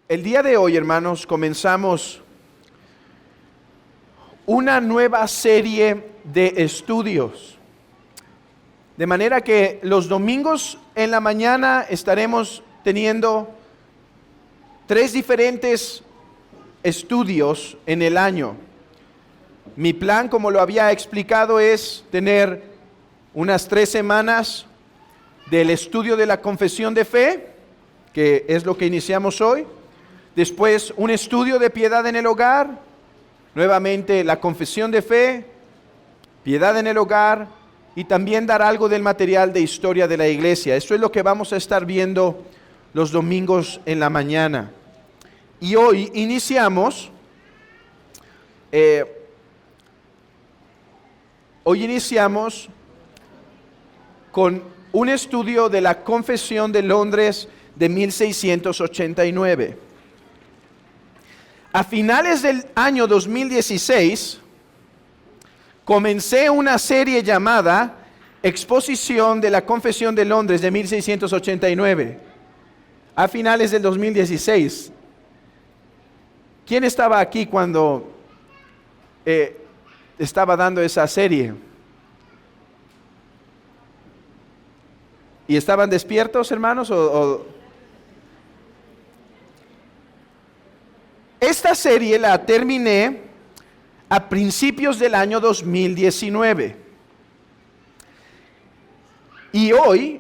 El día de hoy, hermanos, comenzamos una nueva serie de estudios. De manera que los domingos en la mañana estaremos teniendo 3 diferentes estudios en el año. Mi plan, como lo había explicado, es tener unas 3 semanas del estudio de la confesión de fe, que es lo que iniciamos hoy. Después, un estudio de piedad en el hogar. Nuevamente, la confesión de fe, piedad en el hogar, y también dar algo del material de historia de la iglesia. Eso es lo que vamos a estar viendo los domingos en la mañana. Y hoy iniciamos con un estudio de la Confesión de Londres de 1689. A finales del año 2016, comencé una serie llamada Exposición de la Confesión de Londres de 1689. A finales del 2016. ¿Quién estaba aquí cuando estaba dando esa serie? ¿Y estaban despiertos, hermanos? Esta serie la terminé a principios del año 2019. Y hoy,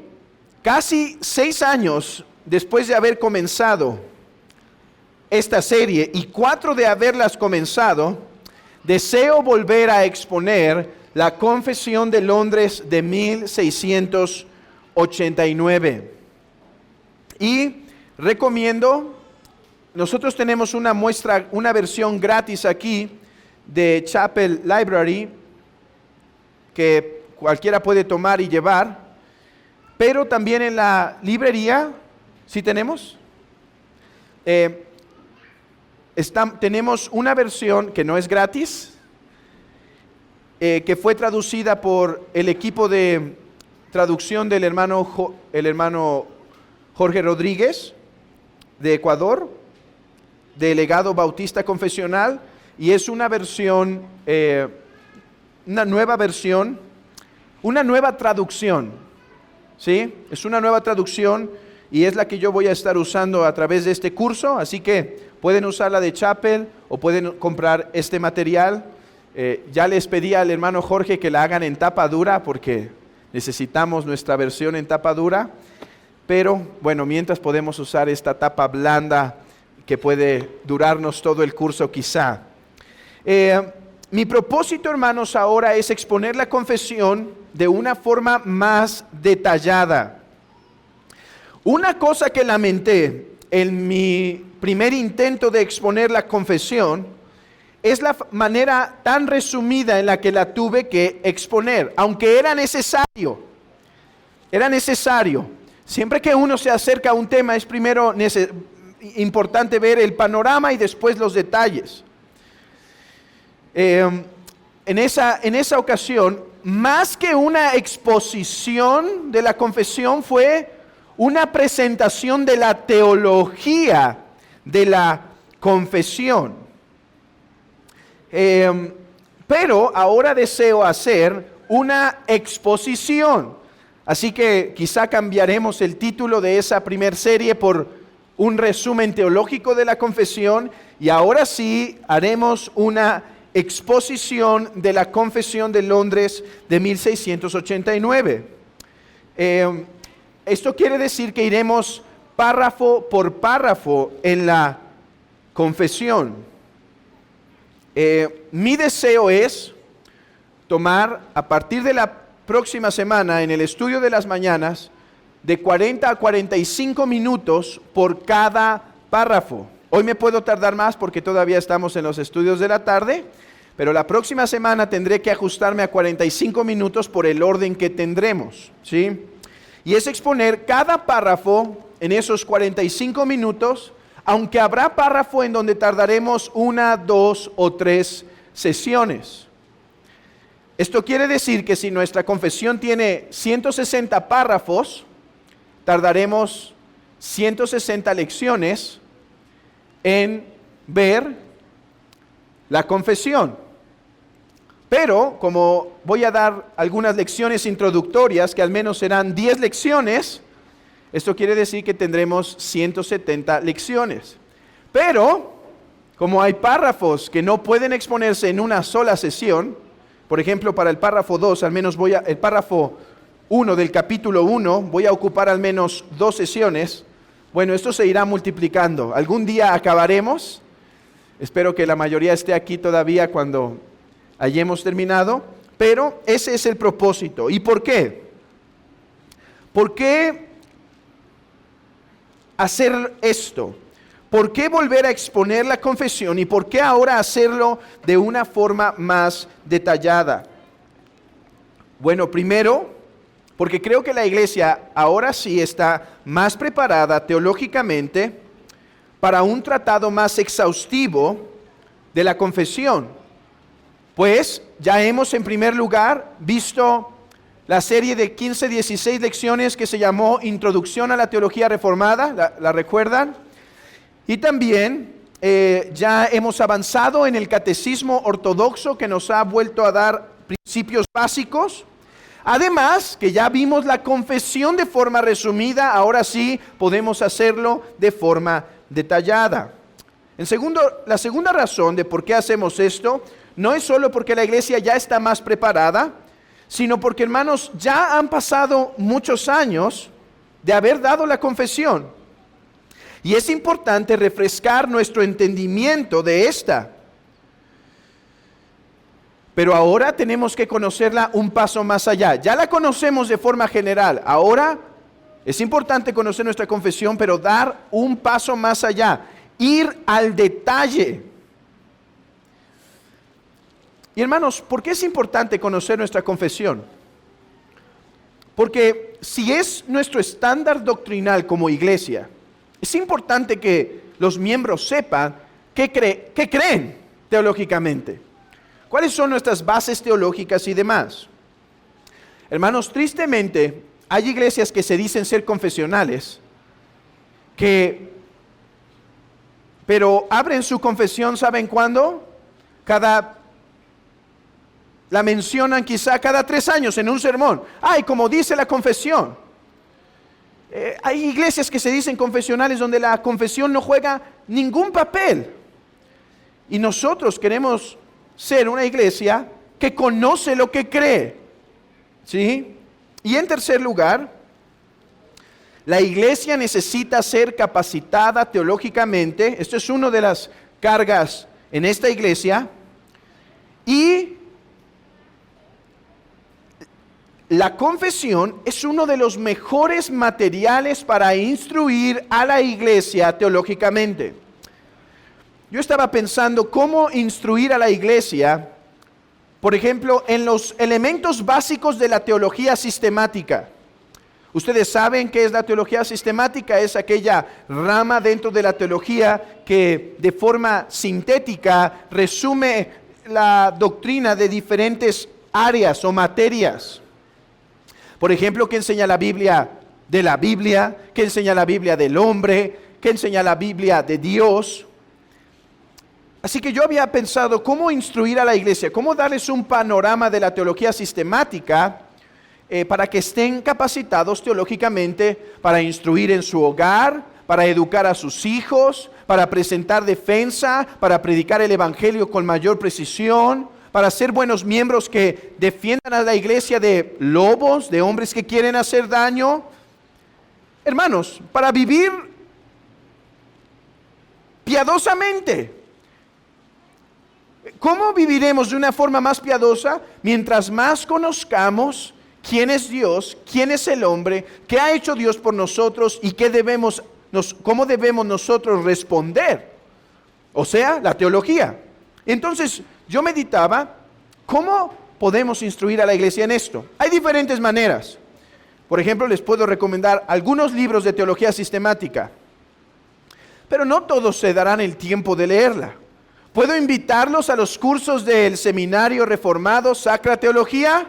casi 6 años después de haber comenzado esta serie y 4 de haberlas comenzado, deseo volver a exponer la Confesión de Londres de 1689. Y recomiendo, nosotros tenemos una muestra, una versión gratis aquí de Chapel Library que cualquiera puede tomar y llevar, pero también en la librería, ¿sí tenemos? Tenemos una versión que no es gratis, que fue traducida por el equipo de traducción del hermano Jorge Rodríguez de Ecuador, de Legado Bautista Confesional, y es una versión, una nueva versión, una nueva traducción, ¿sí? Es una nueva traducción y es la que yo voy a estar usando a través de este curso, así que pueden usar la de Chapel o pueden comprar este material. Ya les pedí al hermano Jorge que la hagan en tapa dura porque necesitamos nuestra versión en tapa dura, pero bueno, mientras podemos usar esta tapa blanda que puede durarnos todo el curso quizá. Mi propósito, hermanos, ahora es exponer la confesión de una forma más detallada. Una cosa que lamenté en mi primer intento de exponer la confesión es la manera tan resumida en la que la tuve que exponer, aunque era necesario. Era necesario. Siempre que uno se acerca a un tema es primero importante ver el panorama y después los detalles. En esa ocasión, más que una exposición de la confesión, fue una presentación de la teología de la confesión. Pero ahora deseo hacer una exposición. Así que quizá cambiaremos el título de esa primer serie por un resumen teológico de la confesión, y ahora sí haremos una exposición de la Confesión de Londres de 1689. Esto quiere decir que iremos párrafo por párrafo en la confesión. Mi deseo es tomar a partir de la próxima semana en el estudio de las mañanas de 40 a 45 minutos por cada párrafo. Hoy me puedo tardar más porque todavía estamos en los estudios de la tarde, pero la próxima semana tendré que ajustarme a 45 minutos por el orden que tendremos, ¿sí? Y es exponer cada párrafo en esos 45 minutos, aunque habrá párrafo en donde tardaremos 1, 2 o 3 sesiones. Esto quiere decir que si nuestra confesión tiene 160 párrafos, tardaremos 160 lecciones en ver la confesión. Pero como voy a dar algunas lecciones introductorias, que al menos serán 10 lecciones, esto quiere decir que tendremos 170 lecciones. Pero como hay párrafos que no pueden exponerse en una sola sesión, por ejemplo, para el párrafo 2, al menos el párrafo 1 del capítulo 1, voy a ocupar al menos 2 sesiones. Bueno, esto se irá multiplicando. Algún día acabaremos. Espero que la mayoría esté aquí todavía cuando hayamos terminado. Pero ese es el propósito. ¿Y por qué? ¿Por qué hacer esto? ¿Por qué volver a exponer la confesión y por qué ahora hacerlo de una forma más detallada? Bueno, primero, porque creo que la iglesia ahora sí está más preparada teológicamente para un tratado más exhaustivo de la confesión. Pues ya hemos en primer lugar visto la serie de 15-16 lecciones que se llamó Introducción a la Teología Reformada, ¿la recuerdan? Y también ya hemos avanzado en el catecismo ortodoxo que nos ha vuelto a dar principios básicos. Además, que ya vimos la confesión de forma resumida, ahora sí podemos hacerlo de forma detallada. La segunda razón de por qué hacemos esto, no es solo porque la iglesia ya está más preparada, sino porque, hermanos, ya han pasado muchos años de haber dado la confesión. Y es importante refrescar nuestro entendimiento de esta. Pero ahora tenemos que conocerla un paso más allá. Ya la conocemos de forma general. Ahora es importante conocer nuestra confesión, pero dar un paso más allá. Ir al detalle. Y hermanos, ¿por qué es importante conocer nuestra confesión? Porque si es nuestro estándar doctrinal como iglesia, es importante que los miembros sepan qué creen teológicamente. ¿Cuáles son nuestras bases teológicas y demás? Hermanos, tristemente, hay iglesias que se dicen ser confesionales, pero abren su confesión, ¿saben cuándo? La mencionan quizá cada 3 años en un sermón. ¡Ay, como dice la confesión! Hay iglesias que se dicen confesionales donde la confesión no juega ningún papel. Y nosotros queremos ser una iglesia que conoce lo que cree. ¿Sí? Y en tercer lugar, la iglesia necesita ser capacitada teológicamente. Esto es una de las cargas en esta iglesia. Y la confesión es uno de los mejores materiales para instruir a la iglesia teológicamente. Yo estaba pensando cómo instruir a la iglesia, por ejemplo, en los elementos básicos de la teología sistemática. Ustedes saben qué es la teología sistemática, es aquella rama dentro de la teología que de forma sintética resume la doctrina de diferentes áreas o materias. Por ejemplo, ¿qué enseña la Biblia de la Biblia? ¿Qué enseña la Biblia del hombre? ¿Qué enseña la Biblia de Dios? Así que yo había pensado cómo instruir a la iglesia, cómo darles un panorama de la teología sistemática para que estén capacitados teológicamente para instruir en su hogar, para educar a sus hijos, para presentar defensa, para predicar el evangelio con mayor precisión, para ser buenos miembros que defiendan a la iglesia de lobos, de hombres que quieren hacer daño. Hermanos, para vivir piadosamente. ¿Cómo viviremos de una forma más piadosa? Mientras más conozcamos quién es Dios, quién es el hombre, qué ha hecho Dios por nosotros y cómo debemos nosotros responder. O sea, la teología. Entonces, yo meditaba, ¿cómo podemos instruir a la iglesia en esto? Hay diferentes maneras. Por ejemplo, les puedo recomendar algunos libros de teología sistemática, pero no todos se darán el tiempo de leerla. Puedo invitarlos a los cursos del Seminario Reformado Sacra Teología.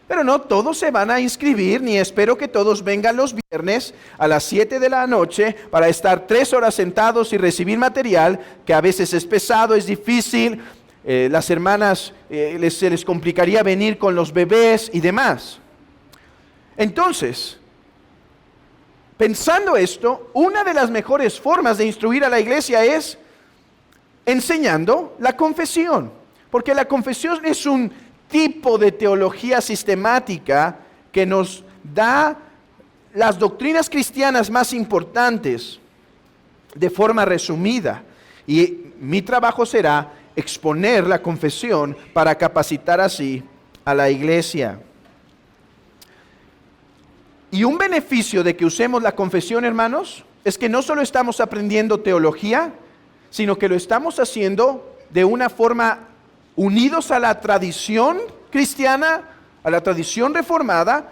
Pero no todos se van a inscribir, ni espero que todos vengan los viernes a las 7 de la noche para estar 3 horas sentados y recibir material que a veces es pesado, es difícil. Las hermanas se les complicaría venir con los bebés y demás. Entonces, pensando esto, una de las mejores formas de instruir a la iglesia es enseñando la confesión, porque la confesión es un tipo de teología sistemática que nos da las doctrinas cristianas más importantes de forma resumida. Y mi trabajo será exponer la confesión para capacitar así a la iglesia. Y un beneficio de que usemos la confesión, hermanos, es que no solo estamos aprendiendo teología, sino que lo estamos haciendo de una forma unidos a la tradición cristiana, a la tradición reformada,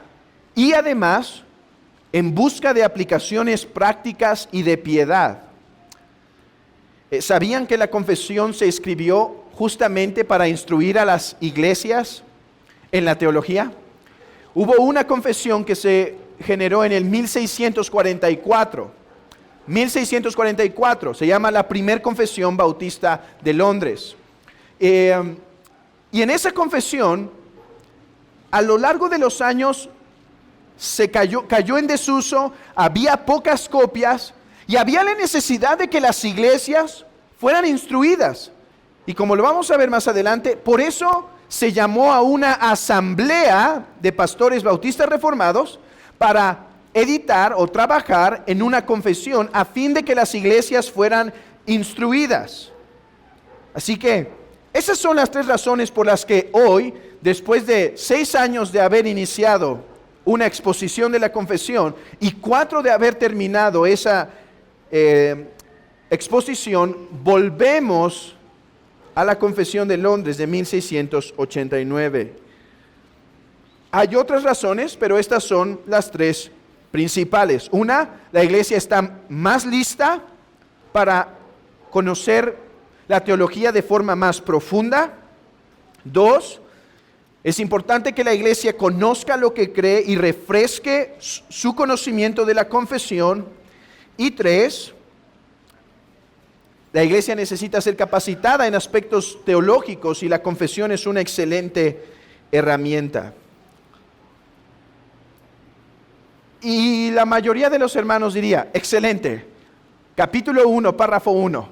y además en busca de aplicaciones prácticas y de piedad. ¿Sabían que la confesión se escribió justamente para instruir a las iglesias en la teología? Hubo una confesión que se generó en el 1644. 1644, se llama la Primer Confesión Bautista de Londres. Y en esa confesión, a lo largo de los años, cayó en desuso, había pocas copias y había la necesidad de que las iglesias fueran instruidas. Y como lo vamos a ver más adelante, por eso se llamó a una asamblea de pastores bautistas reformados para editar o trabajar en una confesión a fin de que las iglesias fueran instruidas. Así que esas son las 3 razones por las que hoy, después de 6 años de haber iniciado una exposición de la confesión y 4 de haber terminado esa exposición, volvemos a la Confesión de Londres de 1689. Hay otras razones, pero estas son las 3 principales. Una, la iglesia está más lista para conocer la teología de forma más profunda. 2, es importante que la iglesia conozca lo que cree y refresque su conocimiento de la confesión. Y 3, la iglesia necesita ser capacitada en aspectos teológicos y la confesión es una excelente herramienta. Y la mayoría de los hermanos diría, excelente, capítulo 1, párrafo 1.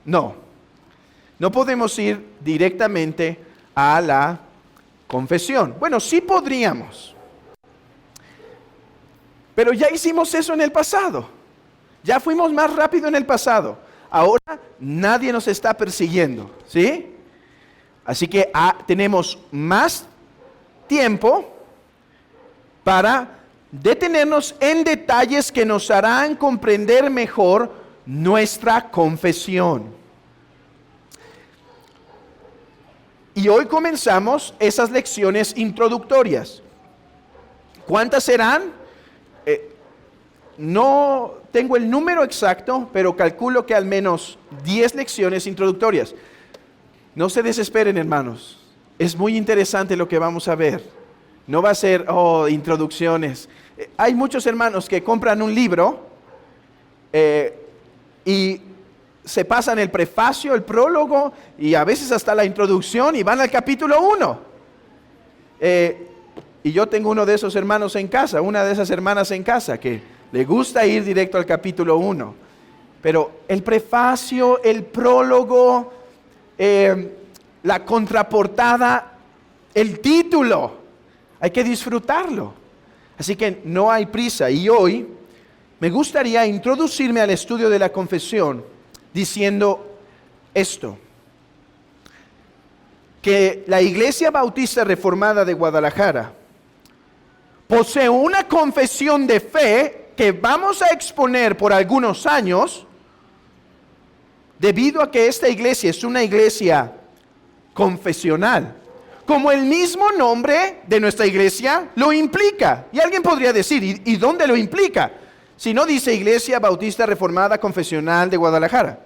No podemos ir directamente a la confesión. Bueno, sí podríamos, pero ya hicimos eso en el pasado. Ya fuimos más rápido en el pasado. Ahora nadie nos está persiguiendo, ¿sí? Así que tenemos más tiempo para detenernos en detalles que nos harán comprender mejor nuestra confesión. Y hoy comenzamos esas lecciones introductorias. ¿Cuántas serán? No tengo el número exacto, pero calculo que al menos 10 lecciones introductorias. No se desesperen, hermanos. Es muy interesante lo que vamos a ver. No va a ser, introducciones. Hay muchos hermanos que compran un libro y se pasan el prefacio, el prólogo y a veces hasta la introducción y van al capítulo 1. Y yo tengo uno de esos hermanos en casa, una de esas hermanas en casa que le gusta ir directo al capítulo 1. Pero el prefacio, el prólogo, la contraportada, el título, hay que disfrutarlo. Así que no hay prisa. Y hoy me gustaría introducirme al estudio de la confesión diciendo esto: que la Iglesia Bautista Reformada de Guadalajara posee una confesión de fe que vamos a exponer por algunos años, debido a que esta iglesia es una iglesia confesional, como el mismo nombre de nuestra iglesia lo implica. Y alguien podría decir, ¿y dónde lo implica? Si no dice Iglesia Bautista Reformada Confesional de Guadalajara.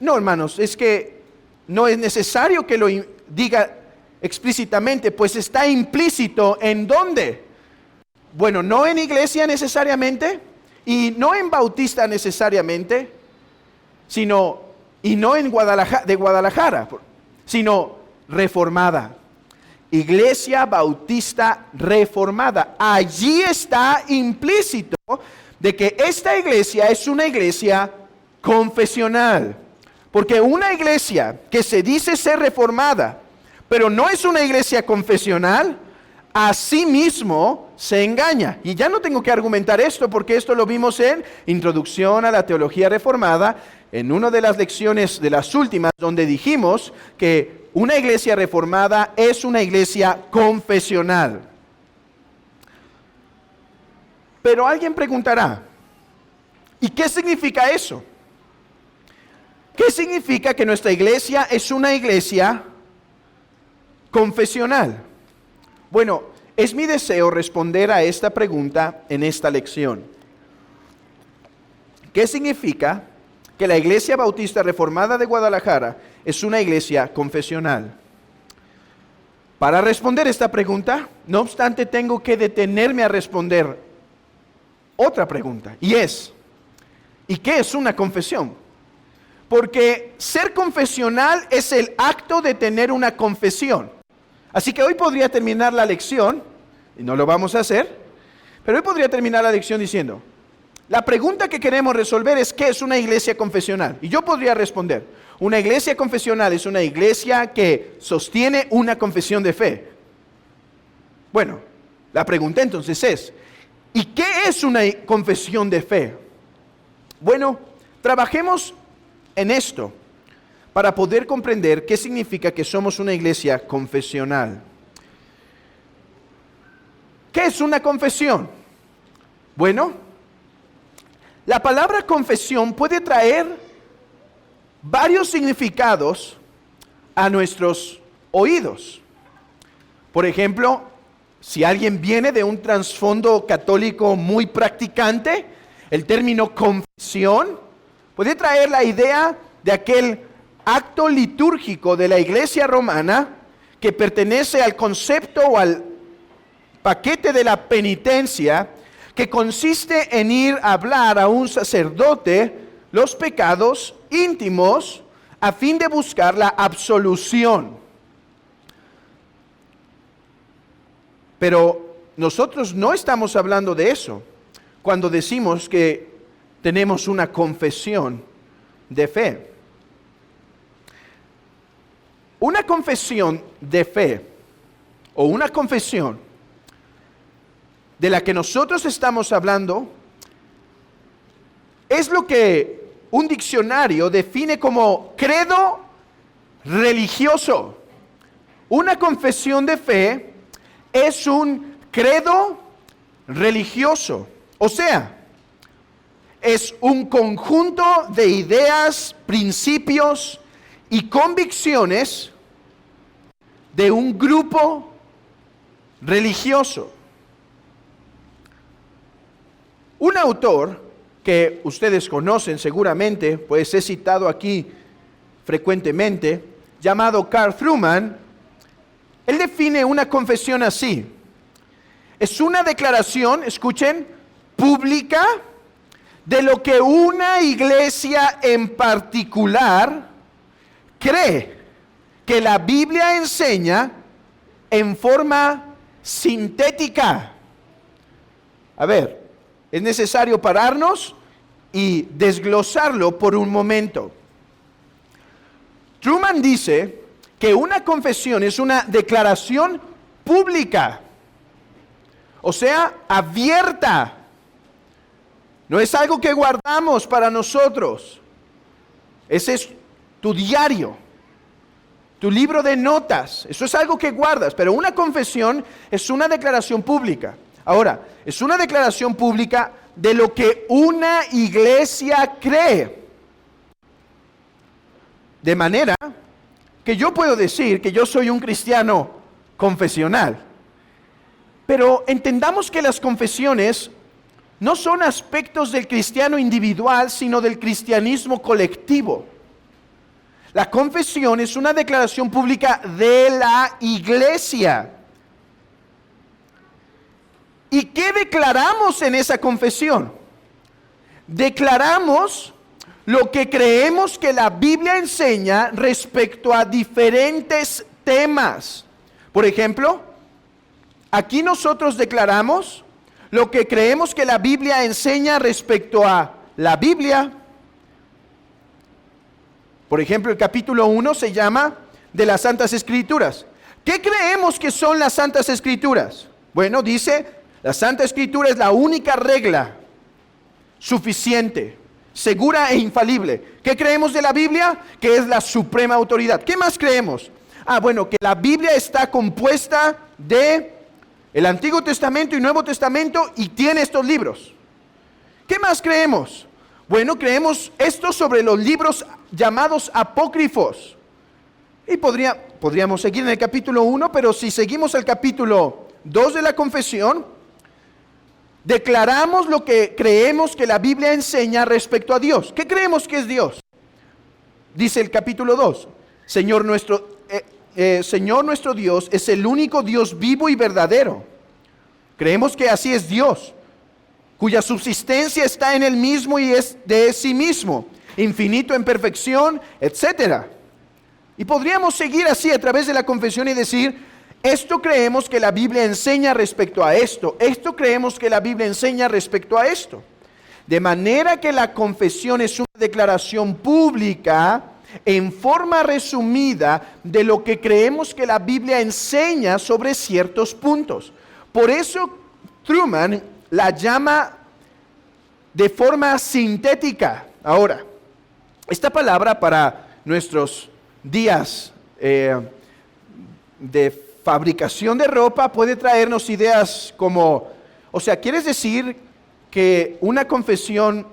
No, hermanos, es que no es necesario que lo diga explícitamente, pues está implícito ¿en dónde? Bueno, no en iglesia necesariamente, y no en bautista necesariamente, sino, y no en Guadalajara, sino reformada. Iglesia Bautista Reformada. Allí está implícito de que esta iglesia es una iglesia confesional. Porque una iglesia que se dice ser reformada, pero no es una iglesia confesional, a sí mismo se engaña. Y ya no tengo que argumentar esto, porque esto lo vimos en Introducción a la Teología Reformada, en una de las lecciones de las últimas, donde dijimos que una iglesia reformada es una iglesia confesional. Pero alguien preguntará, ¿y qué significa eso? ¿Qué significa que nuestra iglesia es una iglesia confesional? Bueno, es mi deseo responder a esta pregunta en esta lección. ¿Qué significa que la Iglesia Bautista Reformada de Guadalajara es una iglesia confesional? Para responder esta pregunta, no obstante, tengo que detenerme a responder otra pregunta, y es, ¿y qué es una confesión? Porque ser confesional es el acto de tener una confesión. Así que hoy podría terminar la lección, y no lo vamos a hacer, pero hoy podría terminar la lección diciendo, la pregunta que queremos resolver es ¿qué es una iglesia confesional? Y yo podría responder, una iglesia confesional es una iglesia que sostiene una confesión de fe. Bueno, la pregunta entonces es, ¿y qué es una confesión de fe? Bueno, trabajemos en esto para poder comprender qué significa que somos una iglesia confesional. ¿Qué es una confesión? Bueno, la palabra confesión puede traer varios significados a nuestros oídos. Por ejemplo, si alguien viene de un trasfondo católico muy practicante, el término confesión puede traer la idea de aquel acto litúrgico de la Iglesia romana que pertenece al concepto o al paquete de la penitencia, que consiste en ir a hablar a un sacerdote los pecados íntimos a fin de buscar la absolución. Pero nosotros no estamos hablando de eso cuando decimos que tenemos una confesión de fe. Una confesión de fe o una confesión de la que nosotros estamos hablando es lo que un diccionario define como credo religioso. Una confesión de fe es un credo religioso, o sea, es un conjunto de ideas, principios y convicciones de un grupo religioso. Un autor que ustedes conocen seguramente, pues he citado aquí frecuentemente, llamado Carl Trueman, él define una confesión así. Es una declaración, escuchen, pública de lo que una iglesia en particular cree que la Biblia enseña en forma sintética. A ver, es necesario pararnos y desglosarlo por un momento. Trueman dice que una confesión es una declaración pública, o sea, abierta. No es algo que guardamos para nosotros. Ese es tu diario, tu libro de notas. Eso es algo que guardas, pero una confesión es una declaración pública. Ahora, es una declaración pública de lo que una iglesia cree. De manera que yo puedo decir que yo soy un cristiano confesional. Pero entendamos que las confesiones no son aspectos del cristiano individual, sino del cristianismo colectivo. La confesión es una declaración pública de la iglesia. ¿Y qué declaramos en esa confesión? Declaramos lo que creemos que la Biblia enseña respecto a diferentes temas. Por ejemplo, aquí nosotros declaramos lo que creemos que la Biblia enseña respecto a la Biblia. Por ejemplo, el capítulo 1 se llama de las Santas Escrituras. ¿Qué creemos que son las Santas Escrituras? Bueno, dice, la Santa Escritura es la única regla suficiente, segura e infalible. ¿Qué creemos de la Biblia? Que es la suprema autoridad. ¿Qué más creemos? Bueno, que la Biblia está compuesta de el Antiguo Testamento y Nuevo Testamento y tiene estos libros. ¿Qué más creemos? Bueno, creemos esto sobre los libros llamados apócrifos. Y podríamos seguir en el capítulo 1, pero si seguimos al capítulo 2 de la confesión, declaramos lo que creemos que la Biblia enseña respecto a Dios. ¿Qué creemos que es Dios? Dice el capítulo 2, Señor nuestro Dios es el único Dios vivo y verdadero. Creemos que así es Dios, cuya subsistencia está en Él mismo y es de sí mismo, infinito en perfección, etc. Y podríamos seguir así a través de la confesión y decir, esto creemos que la Biblia enseña respecto a esto, esto creemos que la Biblia enseña respecto a esto. De manera que la confesión es una declaración pública en forma resumida de lo que creemos que la Biblia enseña sobre ciertos puntos. Por eso Truman la llama de forma sintética. Ahora, esta palabra para nuestros días de fabricación de ropa puede traernos ideas como, ¿quieres decir que una confesión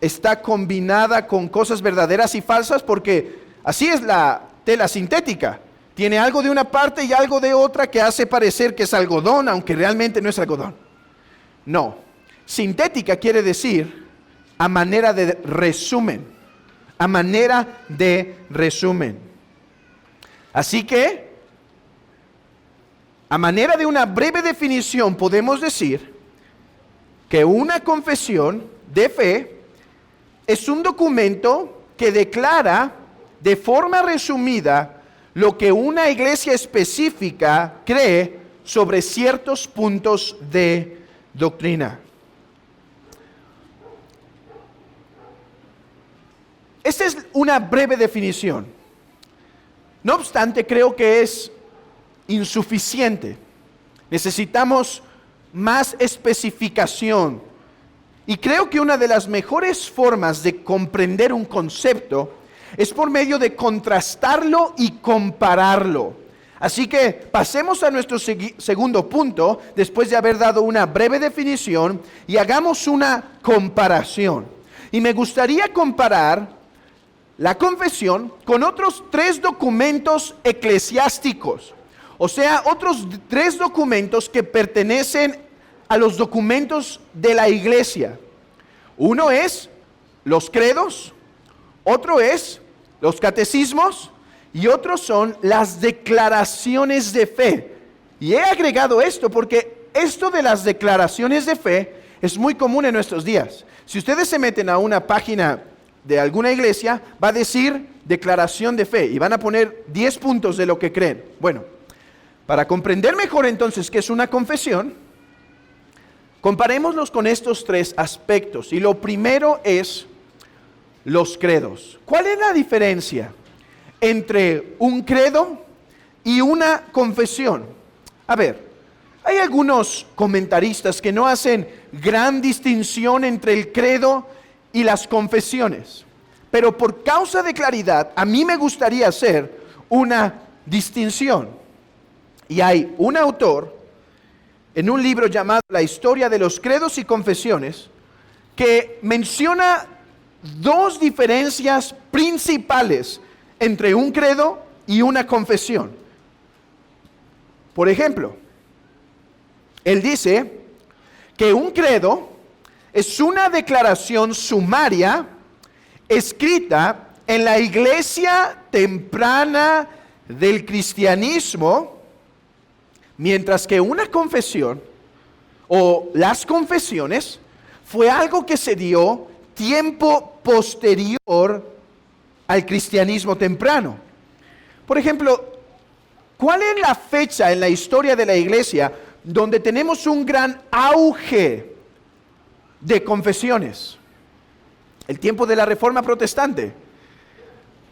está combinada con cosas verdaderas y falsas? Porque así es la tela sintética. Tiene algo de una parte y algo de otra que hace parecer que es algodón, aunque realmente no es algodón. No. Sintética quiere decir a manera de resumen. A manera de resumen. Así que, a manera de una breve definición, podemos decir que una confesión de fe es un documento que declara de forma resumida lo que una iglesia específica cree sobre ciertos puntos de doctrina. Esta es una breve definición. No obstante, creo que es insuficiente. Necesitamos más especificación. Y creo que una de las mejores formas de comprender un concepto es por medio de contrastarlo y compararlo. Así que pasemos a nuestro segundo punto, después de haber dado una breve definición, y hagamos una comparación. Y me gustaría comparar la confesión con otros 3 documentos eclesiásticos. Otros 3 documentos que pertenecen a los documentos de la iglesia. Uno es los credos, otro es los catecismos y otros son las declaraciones de fe. Y he agregado esto porque esto de las declaraciones de fe es muy común en nuestros días. Si ustedes se meten a una página de alguna iglesia, va a decir declaración de fe y van a poner 10 puntos de lo que creen. Bueno, para comprender mejor entonces qué es una confesión, comparémoslos con estos 3 aspectos. Y lo primero es los credos. ¿Cuál es la diferencia entre un credo y una confesión? A ver, hay algunos comentaristas que no hacen gran distinción entre el credo y las confesiones, pero por causa de claridad, a mí me gustaría hacer una distinción. Y hay un autor en un libro llamado La historia de los credos y confesiones que menciona 2 diferencias principales entre un credo y una confesión. Por ejemplo, él dice que un credo es una declaración sumaria escrita en la iglesia temprana del cristianismo, mientras que una confesión o las confesiones fue algo que se dio tiempo posterior al cristianismo temprano. Por ejemplo, ¿cuál es la fecha en la historia de la iglesia donde tenemos un gran auge de confesiones? El tiempo de la Reforma Protestante.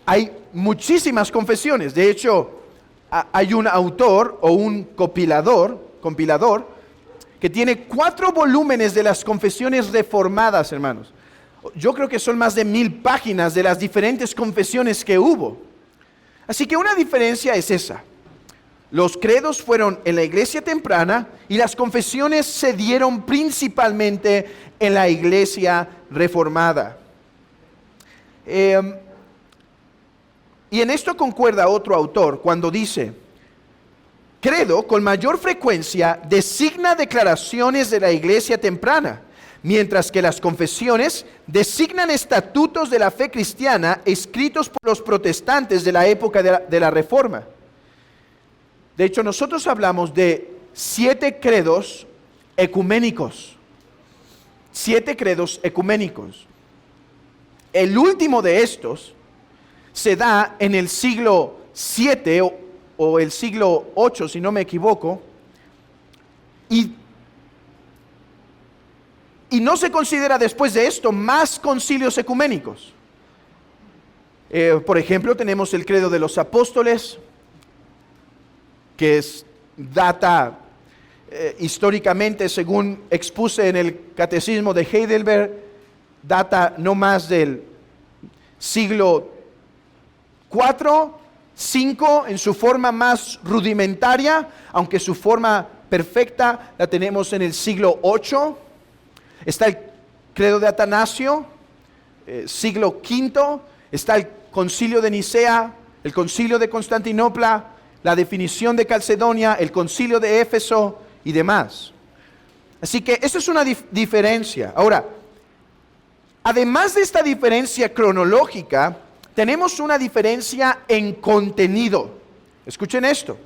Hay muchísimas confesiones. De hecho, hay un autor o un compilador, que tiene 4 volúmenes de las confesiones reformadas, hermanos. Yo creo que son más de 1000 páginas de las diferentes confesiones que hubo. Así que una diferencia es esa. Los credos fueron en la iglesia temprana y las confesiones se dieron principalmente en la iglesia reformada. Y en esto concuerda otro autor cuando dice: credo con mayor frecuencia designa declaraciones de la iglesia temprana, mientras que las confesiones designan estatutos de la fe cristiana escritos por los protestantes de la época de la Reforma. De hecho, nosotros hablamos de 7 credos ecuménicos. 7 credos ecuménicos. El último de estos se da en el siglo VII o el siglo VIII, si no me equivoco, y no se considera después de esto más concilios ecuménicos. Por ejemplo, tenemos el credo de los apóstoles, que data históricamente, según expuse en el catecismo de Heidelberg, data no más del siglo IV, V en su forma más rudimentaria, aunque su forma perfecta la tenemos en el siglo VIII. Está el credo de Atanasio, siglo V. Está el concilio de Nicea, el concilio de Constantinopla, la definición de Calcedonia, el concilio de Éfeso y demás. Así que eso es una diferencia. Ahora, además de esta diferencia cronológica, tenemos una diferencia en contenido. Escuchen esto.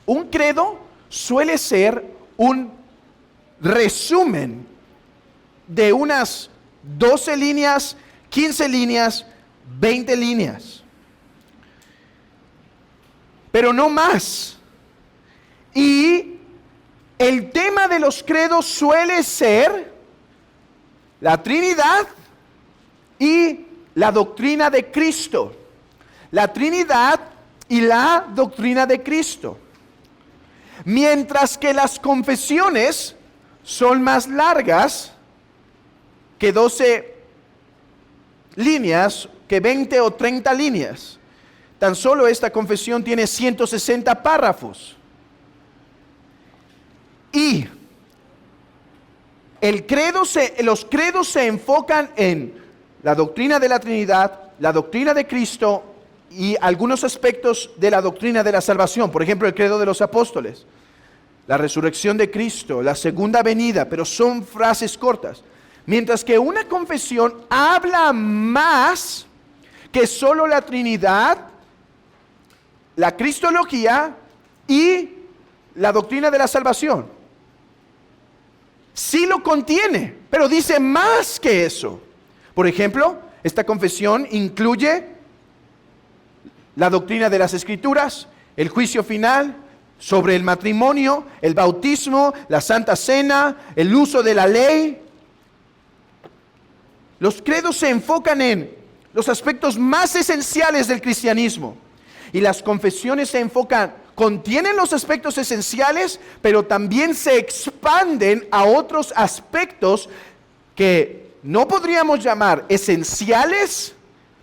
Un credo suele ser un resumen de unas 12 líneas, 15 líneas, 20 líneas. Pero no más. Y el tema de los credos suele ser la Trinidad y la doctrina de Cristo. La Trinidad y la doctrina de Cristo. Mientras que las confesiones son más largas que 12 líneas, que 20 o 30 líneas. Tan solo esta confesión tiene 160 párrafos. Y los credos se enfocan en la doctrina de la Trinidad, la doctrina de Cristo y algunos aspectos de la doctrina de la salvación. Por ejemplo, el credo de los apóstoles, la resurrección de Cristo, la segunda venida, pero son frases cortas. Mientras que una confesión habla más que solo la Trinidad, la cristología y la doctrina de la salvación. Sí lo contiene, pero dice más que eso. Por ejemplo, esta confesión incluye la doctrina de las Escrituras, el juicio final, sobre el matrimonio, el bautismo, la Santa Cena, el uso de la ley. Los credos se enfocan en los aspectos más esenciales del cristianismo. Y las confesiones contienen los aspectos esenciales, pero también se expanden a otros aspectos que no podríamos llamar esenciales,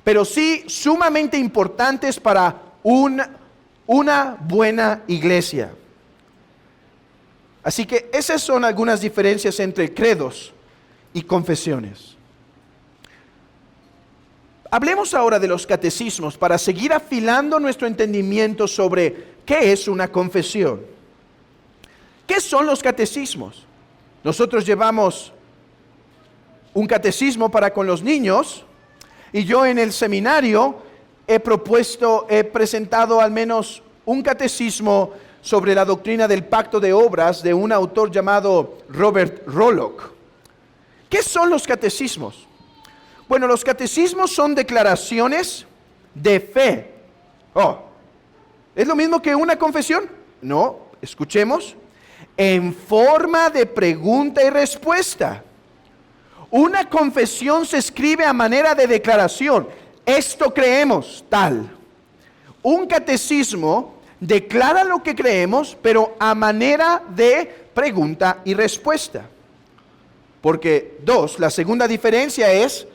pero sí sumamente importantes para una buena iglesia. Así que esas son algunas diferencias entre credos y confesiones. Hablemos ahora de los catecismos para seguir afilando nuestro entendimiento sobre qué es una confesión. ¿Qué son los catecismos? Nosotros llevamos un catecismo para con los niños Y yo en el seminario he presentado al menos un catecismo sobre la doctrina del pacto de obras de un autor llamado Robert Rollock. ¿Qué son los catecismos? Bueno, los catecismos son declaraciones de fe. ¿Es lo mismo que una confesión? No, escuchemos. En forma de pregunta y respuesta. Una confesión se escribe a manera de declaración. Esto creemos, tal. Un catecismo declara lo que creemos, pero a manera de pregunta y respuesta. Porque, la segunda diferencia es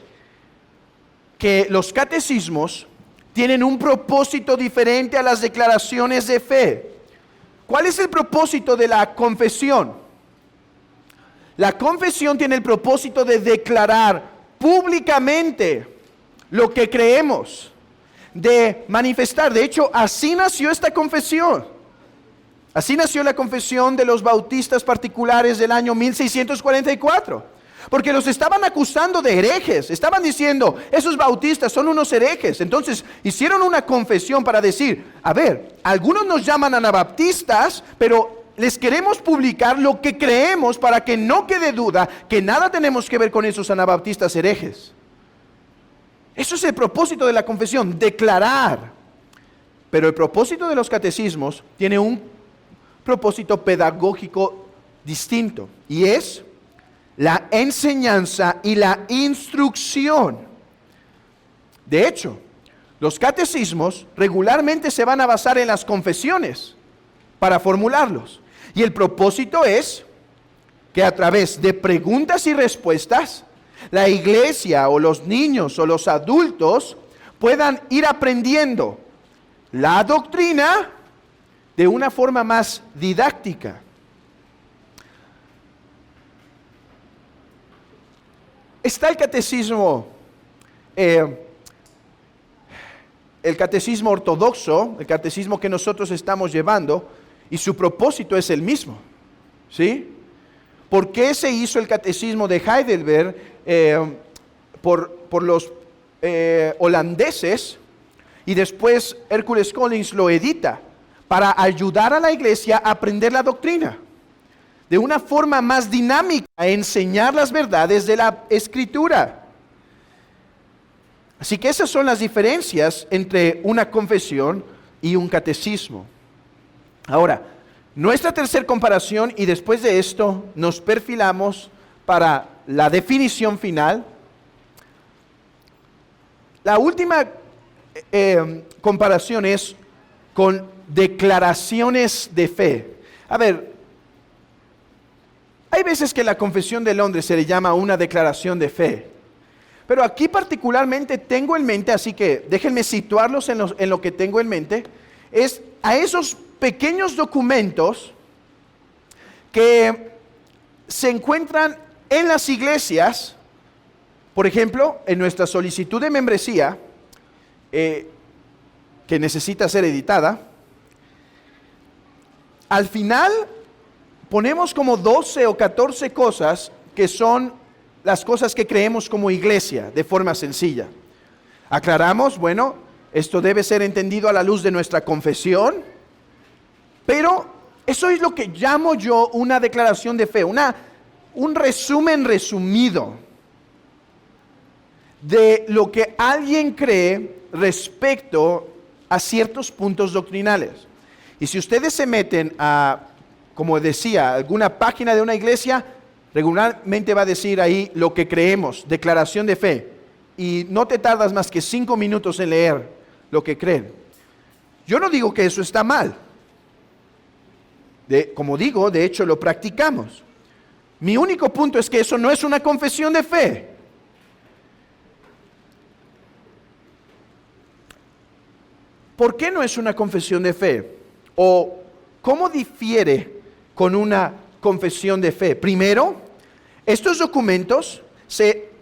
que los catecismos tienen un propósito diferente a las declaraciones de fe. ¿Cuál es el propósito de la confesión? La confesión tiene el propósito de declarar públicamente lo que creemos, de manifestar. De hecho, así nació esta confesión. Así nació la confesión de los bautistas particulares del año 1644. Porque los estaban acusando de herejes. Estaban diciendo, esos bautistas son unos herejes. Entonces hicieron una confesión para decir, a ver, algunos nos llaman anabaptistas, pero les queremos publicar lo que creemos para que no quede duda que nada tenemos que ver con esos anabaptistas herejes. Eso es el propósito de la confesión, declarar. Pero el propósito de los catecismos tiene un propósito pedagógico distinto, y es la enseñanza y la instrucción. De hecho, los catecismos regularmente se van a basar en las confesiones para formularlos. Y el propósito es que a través de preguntas y respuestas, la iglesia o los niños o los adultos puedan ir aprendiendo la doctrina de una forma más didáctica. Está el catecismo ortodoxo, el catecismo que nosotros estamos llevando, y su propósito es el mismo, ¿sí? ¿Por qué se hizo el catecismo de Heidelberg por los holandeses y después Hercules Collins lo edita para ayudar a la iglesia a aprender la doctrina de una forma más dinámica, a enseñar las verdades de la Escritura? Así que esas son las diferencias entre una confesión y un catecismo. Ahora, nuestra tercera comparación, y después de esto nos perfilamos para la definición final. La última comparación es con declaraciones de fe. A ver, hay veces que la Confesión de Londres se le llama una declaración de fe, pero aquí particularmente tengo en mente, así que déjenme situarlos en lo que tengo en mente, es a esos pequeños documentos que se encuentran en las iglesias. Por ejemplo, en nuestra solicitud de membresía, que necesita ser editada, al final ponemos como 12 o 14 cosas que son las cosas que creemos como iglesia, de forma sencilla. Aclaramos, bueno, esto debe ser entendido a la luz de nuestra confesión, pero eso es lo que llamo yo una declaración de fe, un resumen resumido de lo que alguien cree respecto a ciertos puntos doctrinales. Y si ustedes se meten a, como decía, alguna página de una iglesia, regularmente va a decir ahí lo que creemos, declaración de fe. Y no te tardas más que 5 minutos en leer lo que creen. Yo no digo que eso está mal. Como digo, de hecho lo practicamos. Mi único punto es que eso no es una confesión de fe. ¿Por qué no es una confesión de fe? ¿O cómo difiere con una confesión de fe? Primero, estos documentos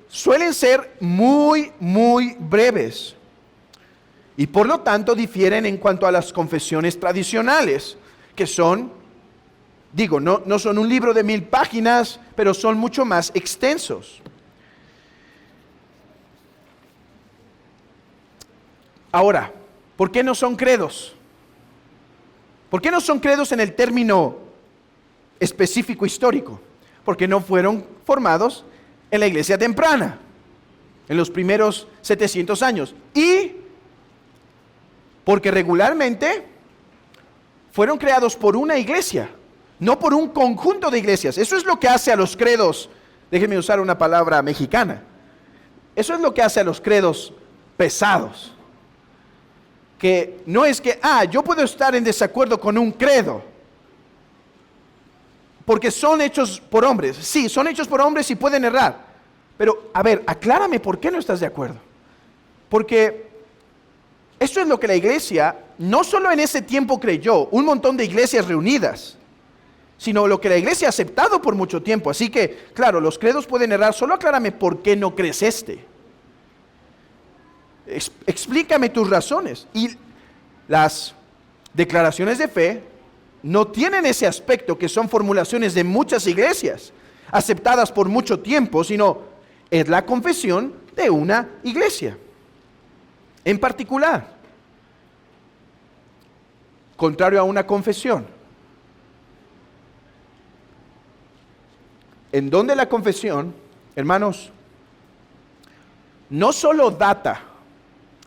suelen ser muy, muy breves. Y por lo tanto difieren en cuanto a las confesiones tradicionales, que son, no son un libro de 1000 páginas, pero son mucho más extensos. Ahora, ¿por qué no son credos? ¿Por qué no son credos en el término específico histórico? Porque no fueron formados en la iglesia temprana, en los primeros 700 años. Y porque regularmente fueron creados por una iglesia, no por un conjunto de iglesias. Eso es lo que hace a los credos, déjenme usar una palabra mexicana, eso es lo que hace a los credos pesados. Que no es que, yo puedo estar en desacuerdo con un credo, porque son hechos por hombres. Sí, son hechos por hombres y pueden errar. Pero, a ver, aclárame por qué no estás de acuerdo. Porque eso es lo que la iglesia, no solo en ese tiempo creyó, un montón de iglesias reunidas, sino lo que la iglesia ha aceptado por mucho tiempo. Así que, claro, los credos pueden errar, solo aclárame por qué no crees este. Explícame tus razones. Y las declaraciones de fe no tienen ese aspecto que son formulaciones de muchas iglesias, aceptadas por mucho tiempo, sino es la confesión de una iglesia en particular. Contrario a una confesión, en donde la confesión, hermanos, no solo data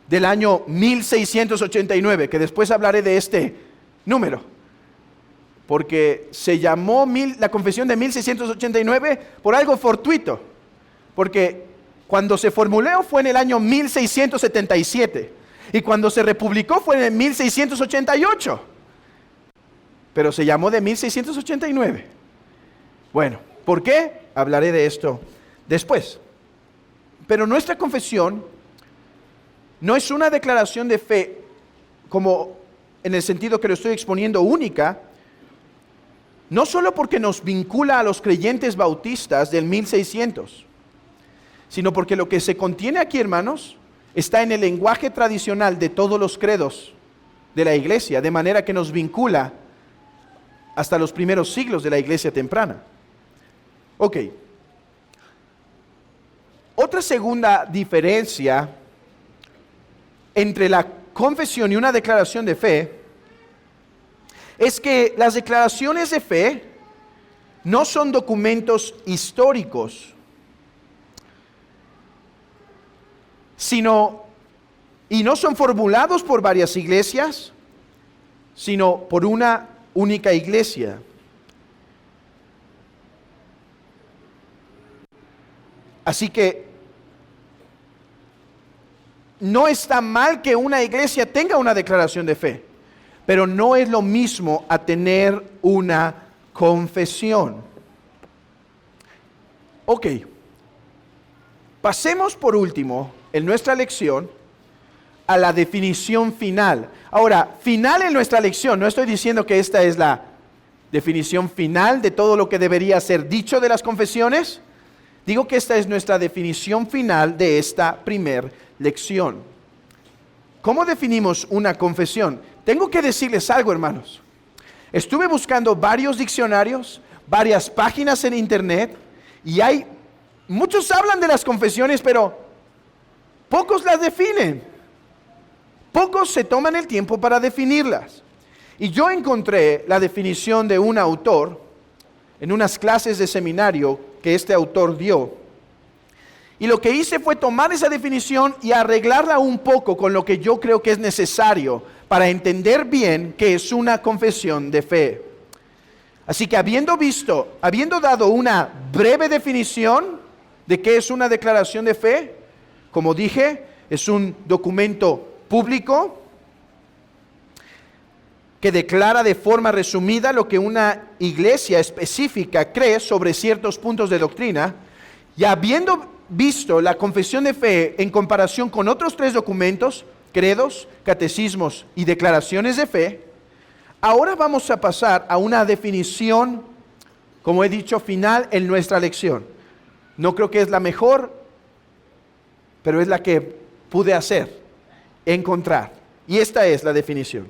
del año 1689, que después hablaré de este número, porque se llamó la confesión de 1689 por algo fortuito, porque cuando se formuló fue en el año 1677, y cuando se republicó fue en el 1688, pero se llamó de 1689. Bueno, ¿por qué? Hablaré de esto después. Pero nuestra confesión no es una declaración de fe como en el sentido que lo estoy exponiendo única, no solo porque nos vincula a los creyentes bautistas del 1600, sino porque lo que se contiene aquí, hermanos, está en el lenguaje tradicional de todos los credos de la iglesia, de manera que nos vincula hasta los primeros siglos de la iglesia temprana. Ok. Otra segunda diferencia entre la confesión y una declaración de fe es que las declaraciones de fe no son documentos históricos, y no son formulados por varias iglesias, sino por una única iglesia. Así que no está mal que una iglesia tenga una declaración de fe, pero no es lo mismo a tener una confesión. Ok, pasemos por último en nuestra lección a la definición final. Ahora, final en nuestra lección, no estoy diciendo que esta es la definición final de todo lo que debería ser dicho de las confesiones. Digo que esta es nuestra definición final de esta primer lección. ¿Cómo definimos una confesión? Tengo que decirles algo, hermanos. Estuve buscando varios diccionarios, varias páginas en internet, y muchos hablan de las confesiones, pero pocos las definen. Pocos se toman el tiempo para definirlas. Y yo encontré la definición de un autor en unas clases de seminario que este autor dio. Y lo que hice fue tomar esa definición y arreglarla un poco con lo que yo creo que es necesario para entender bien qué es una confesión de fe. Así que habiendo dado una breve definición de qué es una declaración de fe, como dije, es un documento público que declara de forma resumida lo que una iglesia específica cree sobre ciertos puntos de doctrina, y habiendo visto la confesión de fe en comparación con otros 3 documentos, credos, catecismos y declaraciones de fe, ahora vamos a pasar a una definición, como he dicho, final en nuestra lección. No creo que es la mejor, pero es la que pude encontrar. Y esta es la definición.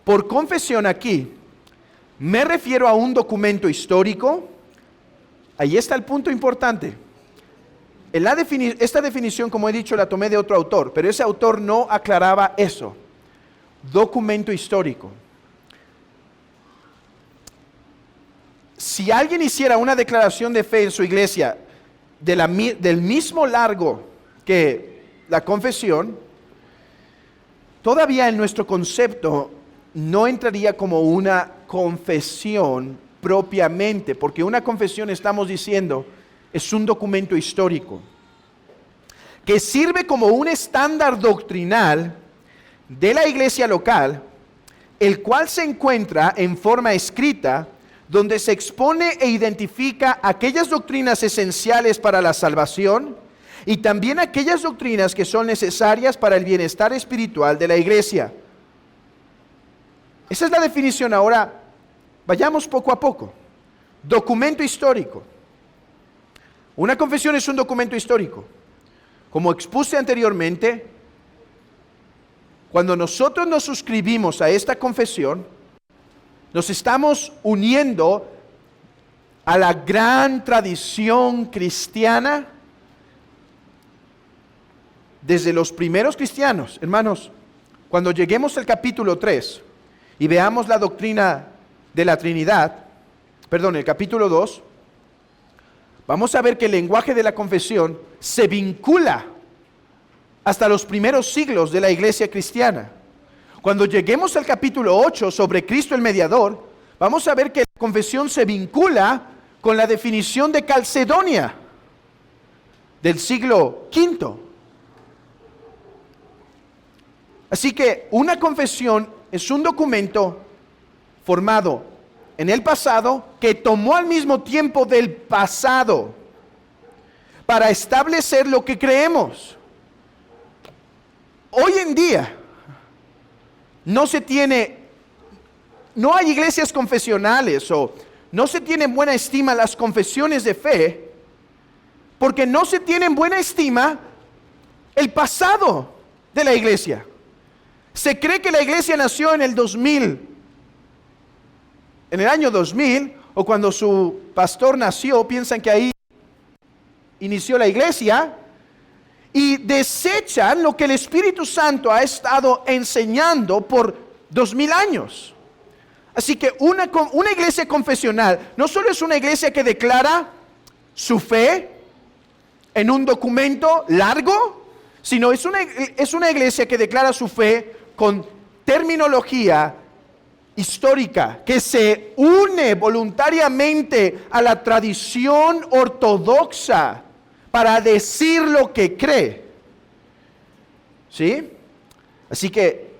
Por confesión aquí, me refiero a un documento histórico. Ahí está el punto importante. esta definición, como he dicho, la tomé de otro autor, pero ese autor no aclaraba eso. Documento histórico. Si alguien hiciera una declaración de fe en su iglesia del mismo largo que la confesión, todavía en nuestro concepto no entraría como una confesión propiamente, porque una confesión, estamos diciendo, es un documento histórico que sirve como un estándar doctrinal de la iglesia local, el cual se encuentra en forma escrita, donde se expone e identifica aquellas doctrinas esenciales para la salvación y también aquellas doctrinas que son necesarias para el bienestar espiritual de la iglesia. Esa es la definición. Ahora, vayamos poco a poco. Documento histórico. Una confesión es un documento histórico. Como expuse anteriormente, cuando nosotros nos suscribimos a esta confesión, nos estamos uniendo a la gran tradición cristiana desde los primeros cristianos. Hermanos, cuando lleguemos al capítulo 3 y veamos la doctrina de la Trinidad, el capítulo 2, vamos a ver que el lenguaje de la confesión se vincula hasta los primeros siglos de la iglesia cristiana. Cuando lleguemos al capítulo 8 sobre Cristo el mediador, vamos a ver que la confesión se vincula con la definición de Calcedonia del siglo V. Así que una confesión es un documento formado en el pasado que tomó al mismo tiempo del pasado para establecer lo que creemos. Hoy en día no hay iglesias confesionales o no se tiene en buena estima las confesiones de fe, porque no se tiene en buena estima el pasado de la iglesia. Se cree que la iglesia nació en el 2000, en el año 2000, o cuando su pastor nació, piensan que ahí inició la iglesia, y desechan lo que el Espíritu Santo ha estado enseñando por 2000 años. Así que una iglesia confesional no solo es una iglesia que declara su fe en un documento largo, sino es una iglesia que declara su fe con terminología histórica, que se une voluntariamente a la tradición ortodoxa para decir lo que cree. ¿Sí? Así que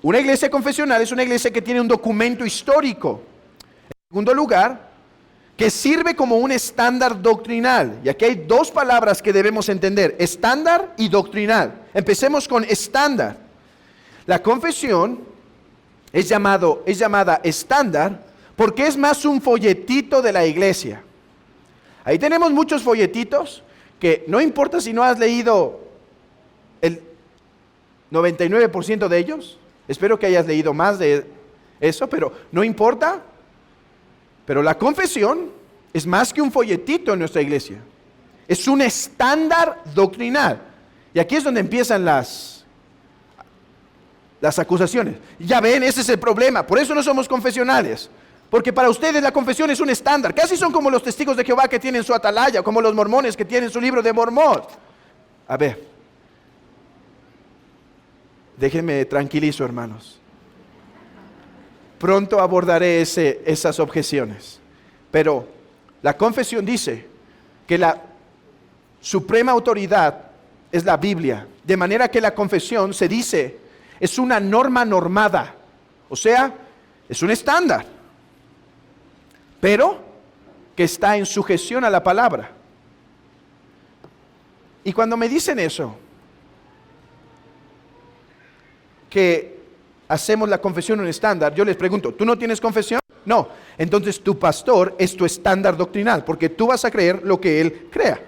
una iglesia confesional es una iglesia que tiene un documento histórico. En segundo lugar, que sirve como un estándar doctrinal. Y aquí hay dos palabras que debemos entender: estándar y doctrinal. Empecemos con estándar. La confesión es llamada estándar porque es más un folletito de la iglesia. Ahí tenemos muchos folletitos que no importa si no has leído el 99% de ellos. Espero que hayas leído más de eso, pero no importa. Pero la confesión es más que un folletito en nuestra iglesia. Es un estándar doctrinal. Y aquí es donde empiezan las acusaciones. Ya ven, ese es el problema. Por eso no somos confesionales. Porque para ustedes la confesión es un estándar. Casi son como los testigos de Jehová que tienen su atalaya, como los mormones que tienen su libro de Mormón. A ver, déjenme tranquilizo, hermanos. Pronto abordaré esas objeciones. Pero la confesión dice que la suprema autoridad es la Biblia. De manera que la confesión se dice es una norma normada. O sea, es un estándar, pero que está en sujeción a la palabra. Y cuando me dicen eso, que hacemos la confesión un estándar, yo les pregunto, ¿tú no tienes confesión? No. Entonces tu pastor es tu estándar doctrinal, porque tú vas a creer lo que él crea.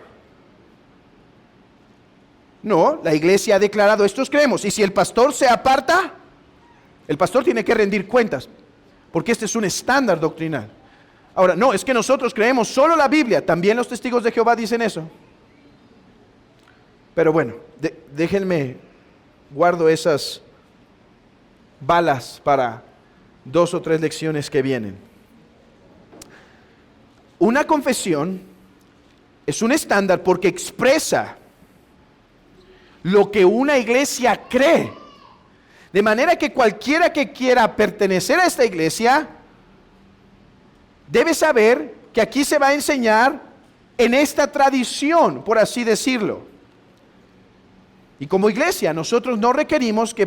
No, la iglesia ha declarado, estos creemos, y si el pastor se aparta, el pastor tiene que rendir cuentas, porque este es un estándar doctrinal. Ahora, no, es que nosotros creemos solo la Biblia. También los testigos de Jehová dicen eso. Pero bueno, déjenme, guardo esas balas para 2 o 3 lecciones que vienen. Una confesión es un estándar porque expresa lo que una iglesia cree. De manera que cualquiera que quiera pertenecer a esta iglesia debe saber que aquí se va a enseñar en esta tradición, por así decirlo. Y como iglesia, nosotros no requerimos que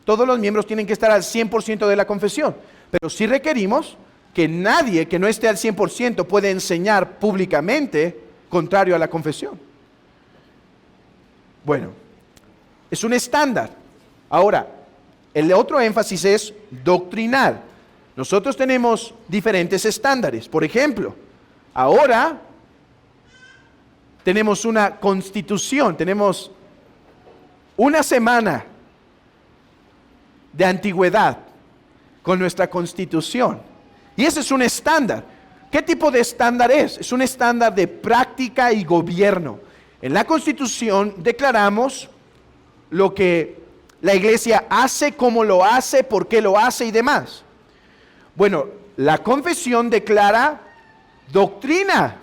todos los miembros tienen que estar al 100% de la confesión, pero sí requerimos que nadie que no esté al 100% puede enseñar públicamente contrario a la confesión. Bueno, es un estándar. Ahora, el otro énfasis es doctrinal. Nosotros tenemos diferentes estándares. Por ejemplo, ahora tenemos una constitución, tenemos una semana de antigüedad con nuestra constitución. Y ese es un estándar. ¿Qué tipo de estándar es? Es un estándar de práctica y gobierno. En la constitución declaramos lo que la iglesia hace, cómo lo hace, por qué lo hace y demás. Bueno, la confesión declara doctrina,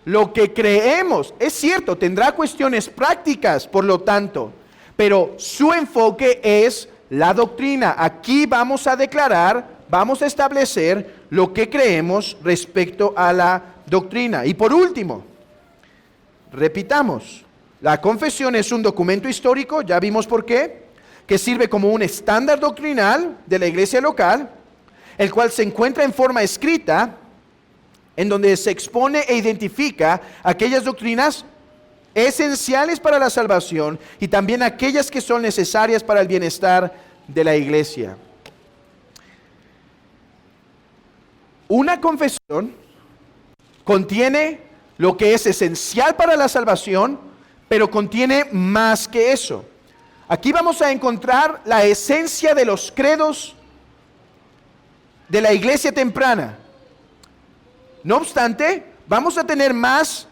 lo que creemos. Es cierto, tendrá cuestiones prácticas, por lo tanto, pero su enfoque es la doctrina. Aquí vamos a declarar, vamos a establecer lo que creemos respecto a la doctrina. Y por último, repitamos, la confesión es un documento histórico, ya vimos por qué, que sirve como un estándar doctrinal de la iglesia local, el cual se encuentra en forma escrita, en donde se expone e identifica aquellas doctrinas esenciales para la salvación y también aquellas que son necesarias para el bienestar de la iglesia. Una confesión contiene lo que es esencial para la salvación, pero contiene más que eso. Aquí vamos a encontrar la esencia de los credos de la iglesia temprana. No obstante, vamos a tener más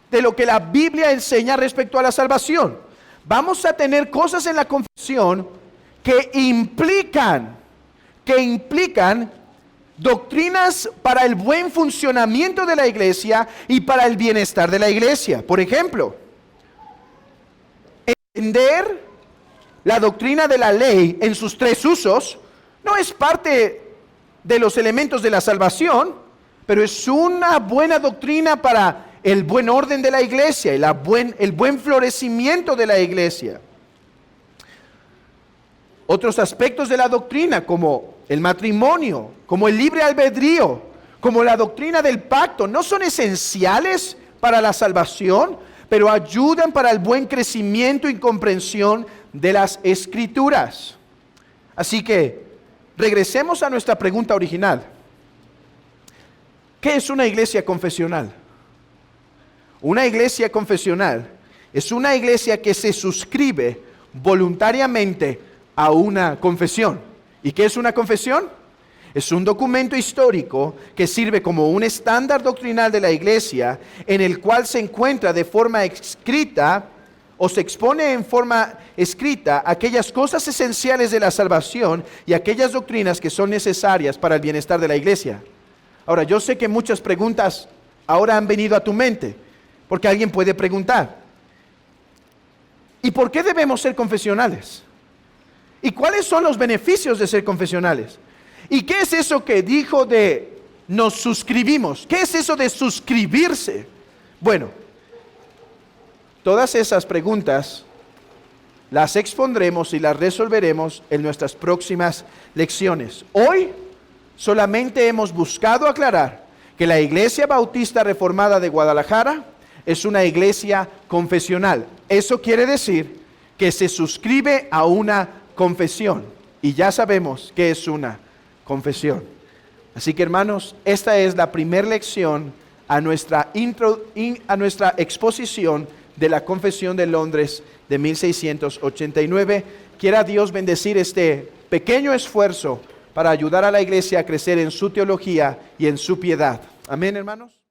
de lo que la Biblia enseña respecto a la salvación. Vamos a tener cosas en la confesión que implican doctrinas para el buen funcionamiento de la iglesia y para el bienestar de la iglesia. Por ejemplo, entender la doctrina de la ley en sus 3 usos no es parte de los elementos de la salvación, pero es una buena doctrina para el buen orden de la iglesia y el buen florecimiento de la iglesia. Otros aspectos de la doctrina, como el matrimonio, como el libre albedrío, como la doctrina del pacto, no son esenciales para la salvación, pero ayudan para el buen crecimiento y comprensión de las Escrituras. Así que, regresemos a nuestra pregunta original. ¿Qué es una iglesia confesional? Una iglesia confesional es una iglesia que se suscribe voluntariamente a una confesión. ¿Y qué es una confesión? Es un documento histórico que sirve como un estándar doctrinal de la iglesia, en el cual se encuentra de forma escrita o se expone en forma escrita aquellas cosas esenciales de la salvación y aquellas doctrinas que son necesarias para el bienestar de la iglesia. Ahora, yo sé que muchas preguntas ahora han venido a tu mente, porque alguien puede preguntar, ¿y por qué debemos ser confesionales? ¿Y cuáles son los beneficios de ser confesionales? ¿Y qué es eso que dijo de nos suscribimos? ¿Qué es eso de suscribirse? Bueno, todas esas preguntas las expondremos y las resolveremos en nuestras próximas lecciones. Hoy solamente hemos buscado aclarar que la Iglesia Bautista Reformada de Guadalajara es una iglesia confesional. Eso quiere decir que se suscribe a una confesión. Y ya sabemos qué es una confesión. Así que, hermanos, esta es la primera lección a nuestra exposición de la Confesión de Londres de 1689. Quiera Dios bendecir este pequeño esfuerzo para ayudar a la iglesia a crecer en su teología y en su piedad. Amén, hermanos.